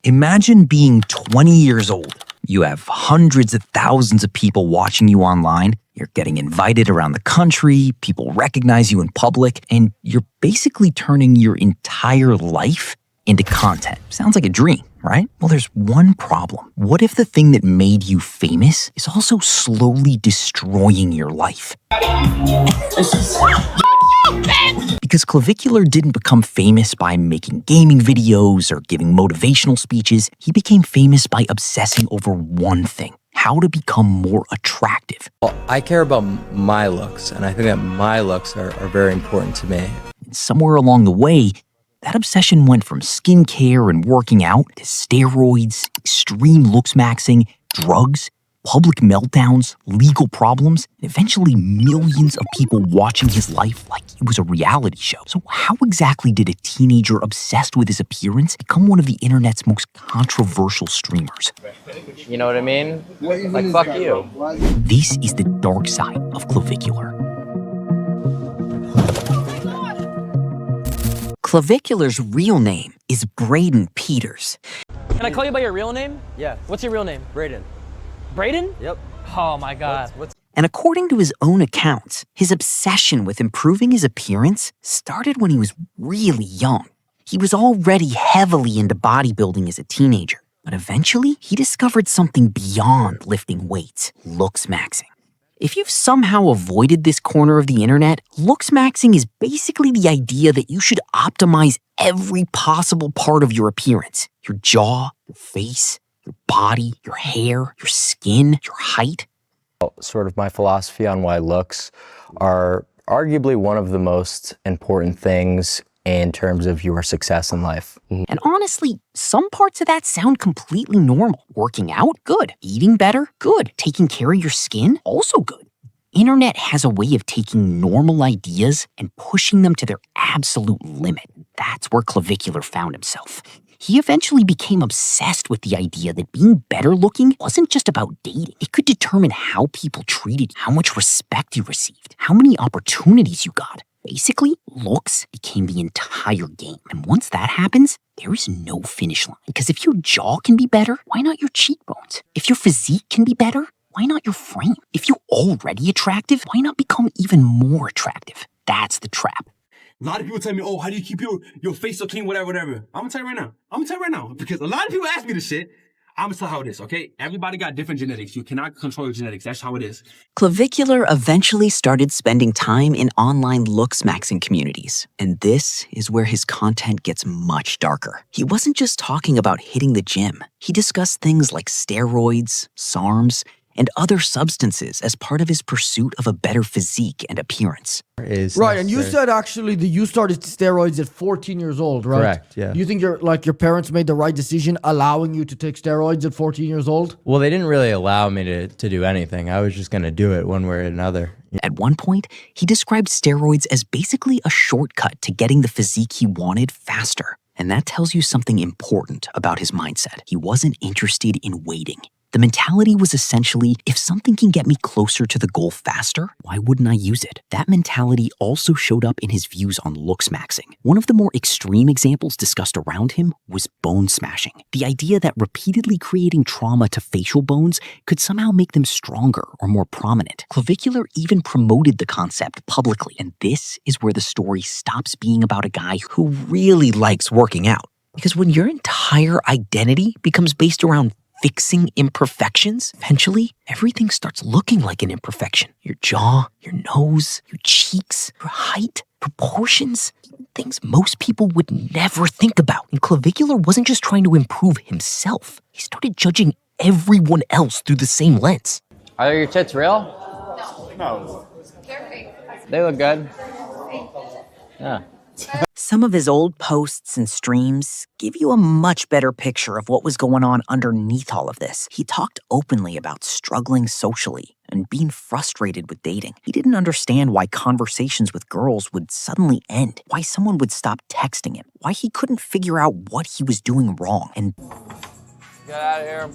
Imagine being 20 years old. You have hundreds of thousands of people watching you online. You're getting invited around the country. People recognize you in public. And you're basically turning your entire life into content. Sounds like a dream, right? Well, there's one problem. What if the thing that made you famous is also slowly destroying your life? Because Clavicular didn't become famous by making gaming videos or giving motivational speeches. He became famous by obsessing over one thing: how to become more attractive. Well, I care about my looks, and I think that my looks are very important to me. And somewhere along the way, that obsession went from skincare and working out to steroids, extreme looksmaxxing, drugs, public meltdowns, legal problems, and eventually millions of people watching his life like it was a reality show. So how exactly did a teenager obsessed with his appearance become one of the internet's most controversial streamers? You know what I mean? Like, fuck you. This is the dark side of Clavicular. Clavicular's real name is Braden Peters. Can I call you by your real name? Yeah. What's your real name? Braden. Braden? Yep. Oh my God. And according to his own accounts, his obsession with improving his appearance started when he was really young. He was already heavily into bodybuilding as a teenager, but eventually he discovered something beyond lifting weights: looksmaxxing. If you've somehow avoided this corner of the internet, looksmaxxing is basically the idea that you should optimize every possible part of your appearance: your jaw, your face, your body, your hair, your skin, your height. Sort of my philosophy on why looks are arguably one of the most important things in terms of your success in life. And honestly, some parts of that sound completely normal. Working out? Good. Eating better? Good. Taking care of your skin? Also good. Internet has a way of taking normal ideas and pushing them to their absolute limit. That's where Clavicular found himself. He eventually became obsessed with the idea that being better looking wasn't just about dating. It could determine how people treated you, how much respect you received, how many opportunities you got. Basically, looks became the entire game. And once that happens, there is no finish line. Because if your jaw can be better, why not your cheekbones? If your physique can be better, why not your frame? If you're already attractive, why not become even more attractive? That's the trap. A lot of people tell me, oh, how do you keep your face so clean, whatever. I'm gonna tell you right now. Because a lot of people ask me this shit. I'm gonna tell you how it is, okay? Everybody got different genetics. You cannot control your genetics. That's how it is. Clavicular eventually started spending time in online looksmaxxing communities. And this is where his content gets much darker. He wasn't just talking about hitting the gym. He discussed things like steroids, SARMs, and other substances as part of his pursuit of a better physique and appearance. Right, and you said actually that you started steroids at 14 years old, right? Correct, yeah. You think your parents made the right decision allowing you to take steroids at 14 years old? Well, they didn't really allow me to do anything. I was just going to do it one way or another. At one point, he described steroids as basically a shortcut to getting the physique he wanted faster. And that tells you something important about his mindset. He wasn't interested in waiting. The mentality was essentially, if something can get me closer to the goal faster, why wouldn't I use it? That mentality also showed up in his views on looksmaxxing. One of the more extreme examples discussed around him was bone smashing. The idea that repeatedly creating trauma to facial bones could somehow make them stronger or more prominent. Clavicular even promoted the concept publicly, and this is where the story stops being about a guy who really likes working out. Because when your entire identity becomes based around fixing imperfections, eventually everything starts looking like an imperfection. Your jaw, your nose, your cheeks, your height, proportions, things most people would never think about. And Clavicular wasn't just trying to improve himself. He started judging everyone else through the same lens. Are your tits real? No. They look good. Yeah. Some of his old posts and streams give you a much better picture of what was going on underneath all of this. He talked openly about struggling socially and being frustrated with dating. He didn't understand why conversations with girls would suddenly end, why someone would stop texting him, why he couldn't figure out what he was doing wrong. And Get out of here.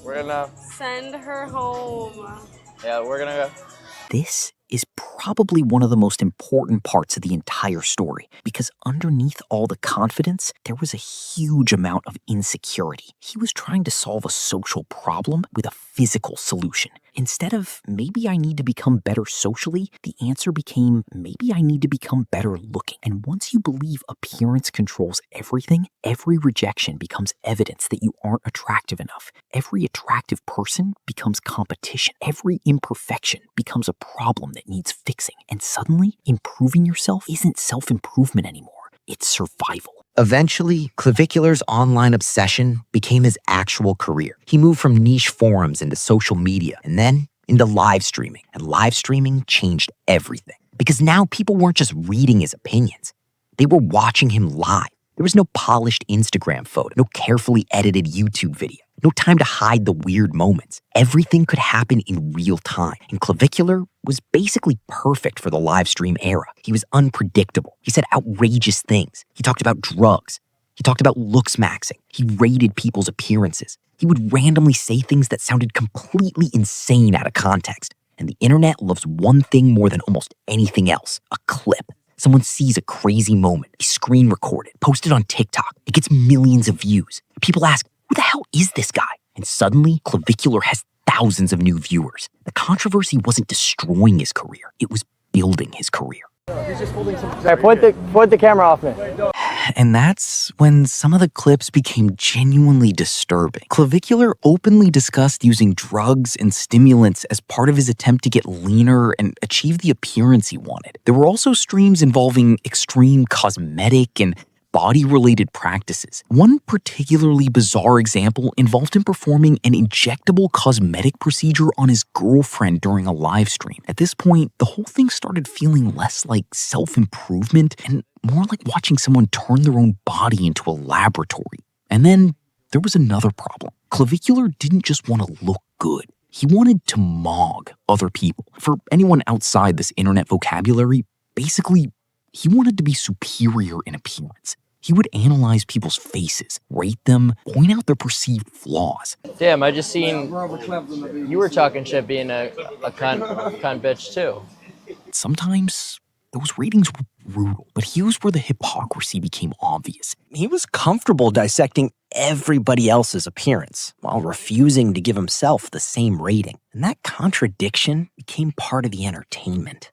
We're gonna send her home. Yeah, we're gonna go. This is probably one of the most important parts of the entire story, because underneath all the confidence, there was a huge amount of insecurity. He was trying to solve a social problem with a physical solution. Instead of, maybe I need to become better socially, the answer became, maybe I need to become better looking. And once you believe appearance controls everything, every rejection becomes evidence that you aren't attractive enough. Every attractive person becomes competition. Every imperfection becomes a problem that needs fixing. And suddenly, improving yourself isn't self-improvement anymore. It's survival. Eventually, Clavicular's online obsession became his actual career. He moved from niche forums into social media and then into live streaming. And live streaming changed everything. Because now people weren't just reading his opinions. They were watching him live. There was no polished Instagram photo, no carefully edited YouTube video, no time to hide the weird moments. Everything could happen in real time, and Clavicular was basically perfect for the live stream era. He was unpredictable. He said outrageous things. He talked about drugs. He talked about Looksmaxxing. He rated people's appearances. He would randomly say things that sounded completely insane out of context. And the internet loves one thing more than almost anything else: a clip. Someone sees a crazy moment, they screen record it, post it on TikTok. It gets millions of views. People ask, who the hell is this guy? And suddenly, Clavicular has thousands of new viewers. The controversy wasn't destroying his career, it was building his career. Sorry, point the camera off me. And that's when some of the clips became genuinely disturbing. Clavicular openly discussed using drugs and stimulants as part of his attempt to get leaner and achieve the appearance he wanted. There were also streams involving extreme cosmetic and body-related practices. One particularly bizarre example involved him performing an injectable cosmetic procedure on his girlfriend during a live stream. At this point, the whole thing started feeling less like self-improvement and more like watching someone turn their own body into a laboratory. And then there was another problem. Clavicular didn't just want to look good. He wanted to mog other people. For anyone outside this internet vocabulary, basically, he wanted to be superior in appearance. He would analyze people's faces, rate them, point out their perceived flaws. Damn, I just seen you were talking shit being a cunt bitch too. Sometimes those ratings were brutal, but here's where the hypocrisy became obvious. He was comfortable dissecting everybody else's appearance while refusing to give himself the same rating. And that contradiction became part of the entertainment.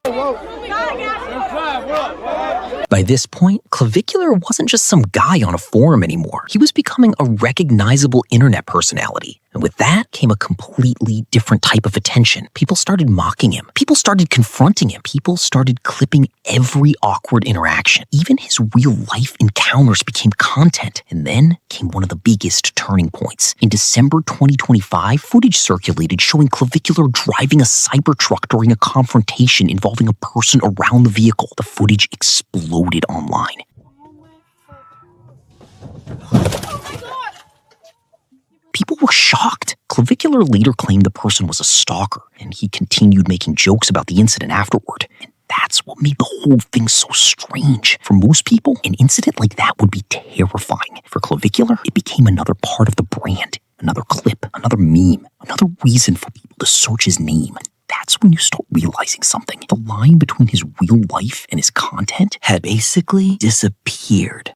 By this point, Clavicular wasn't just some guy on a forum anymore. He was becoming a recognizable internet personality. And with that came a completely different type of attention. People started mocking him. People started confronting him. People started clipping every awkward interaction. Even his real-life encounters became content. And then came one of the biggest turning points. In December 2025, footage circulated showing Clavicular driving a Cybertruck during a confrontation involving a person around the vehicle. The footage exploded online. People were shocked. Clavicular later claimed the person was a stalker, and he continued making jokes about the incident afterward. And that's what made the whole thing so strange. For most people, an incident like that would be terrifying. For Clavicular, it became another part of the brand, another clip, another meme, another reason for people to search his name. That's when you start realizing something. The line between his real life and his content had basically disappeared.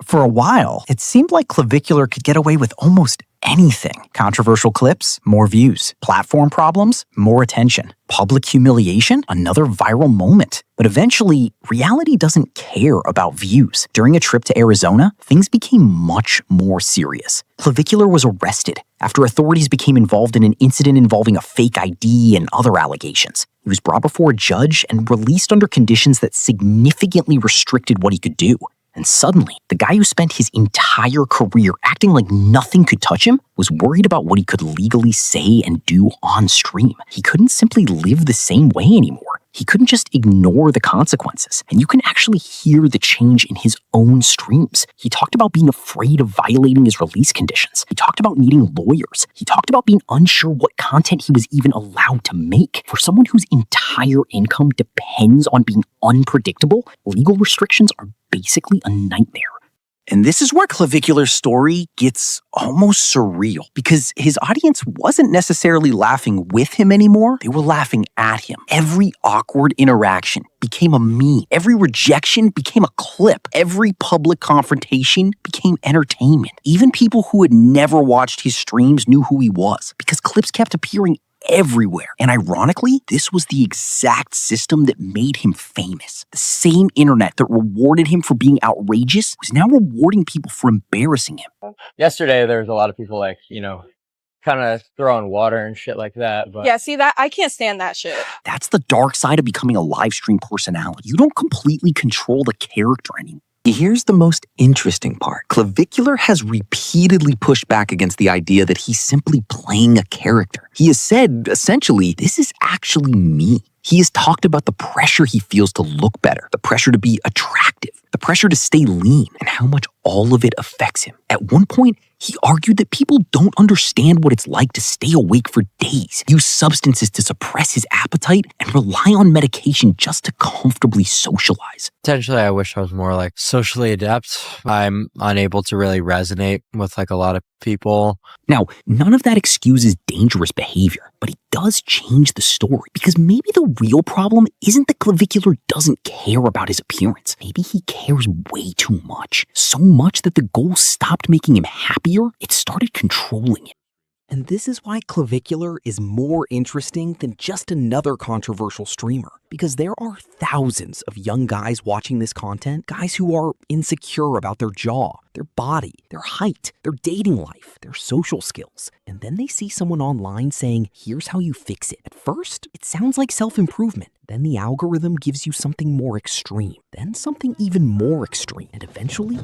For a while, it seemed like Clavicular could get away with almost anything. Controversial clips, more views. Platform problems, more attention. Public humiliation, another viral moment. But eventually, reality doesn't care about views. During a trip to Arizona, things became much more serious. Clavicular was arrested after authorities became involved in an incident involving a fake ID and other allegations. He was brought before a judge and released under conditions that significantly restricted what he could do. And suddenly, the guy who spent his entire career acting like nothing could touch him was worried about what he could legally say and do on stream. He couldn't simply live the same way anymore. He couldn't just ignore the consequences. And you can actually hear the change in his own streams. He talked about being afraid of violating his release conditions. He talked about needing lawyers. He talked about being unsure what content he was even allowed to make. For someone whose entire income depends on being unpredictable, legal restrictions are basically a nightmare. And this is where Clavicular's story gets almost surreal, because his audience wasn't necessarily laughing with him anymore. They were laughing at him. Every awkward interaction became a meme. Every rejection became a clip. Every public confrontation became entertainment. Even people who had never watched his streams knew who he was, because clips kept appearing everywhere. And ironically, this was the exact system that made him famous. The same internet that rewarded him for being outrageous was now rewarding people for embarrassing him. Yesterday, there was a lot of people like, kind of throwing water and shit like that. But Yeah, see that? I can't stand that shit. That's the dark side of becoming a live stream personality. You don't completely control the character anymore. Here's the most interesting part. Clavicular has repeatedly pushed back against the idea that he's simply playing a character. He has said, essentially, this is actually me. He has talked about the pressure he feels to look better, the pressure to be attractive, the pressure to stay lean, and how much all of it affects him. At one point, he argued that people don't understand what it's like to stay awake for days, use substances to suppress his appetite, and rely on medication just to comfortably socialize. Potentially, I wish I was more like socially adept. I'm unable to really resonate with like a lot of people. Now, none of that excuses dangerous behavior, but it does change the story, because maybe the real problem isn't that Clavicular doesn't care about his appearance. Maybe he cares way too much. So much that the goal stopped making him happier, it started controlling him. And this is why Clavicular is more interesting than just another controversial streamer, because there are thousands of young guys watching this content, guys who are insecure about their jaw, their body, their height, their dating life, their social skills. And then they see someone online saying, here's how you fix it. At first, it sounds like self-improvement. Then the algorithm gives you something more extreme, then something even more extreme, and eventually,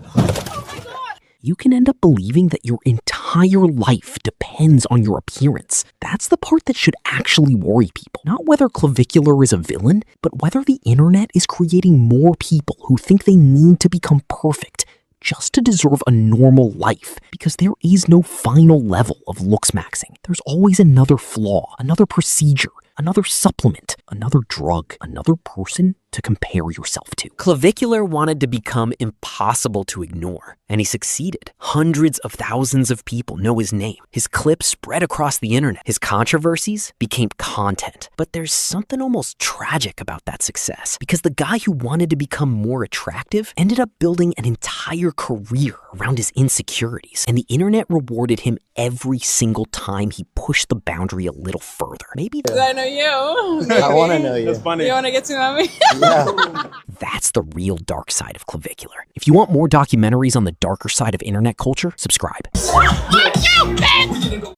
you can end up believing that your entire life depends on your appearance. That's the part that should actually worry people. Not whether Clavicular is a villain, but whether the internet is creating more people who think they need to become perfect just to deserve a normal life, because there is no final level of looksmaxxing. There's always another flaw, another procedure, another supplement, another drug, another person to compare yourself to. Clavicular wanted to become impossible to ignore, and he succeeded. Hundreds of thousands of people know his name. His clips spread across the internet. His controversies became content. But there's something almost tragic about that success, because the guy who wanted to become more attractive ended up building an entire career around his insecurities, and the internet rewarded him every single time he pushed the boundary a little further. Maybe I know you. I want to know you. That's funny. You want to get to know me? That's the real dark side of Clavicular. If you want more documentaries on the darker side of internet culture, subscribe.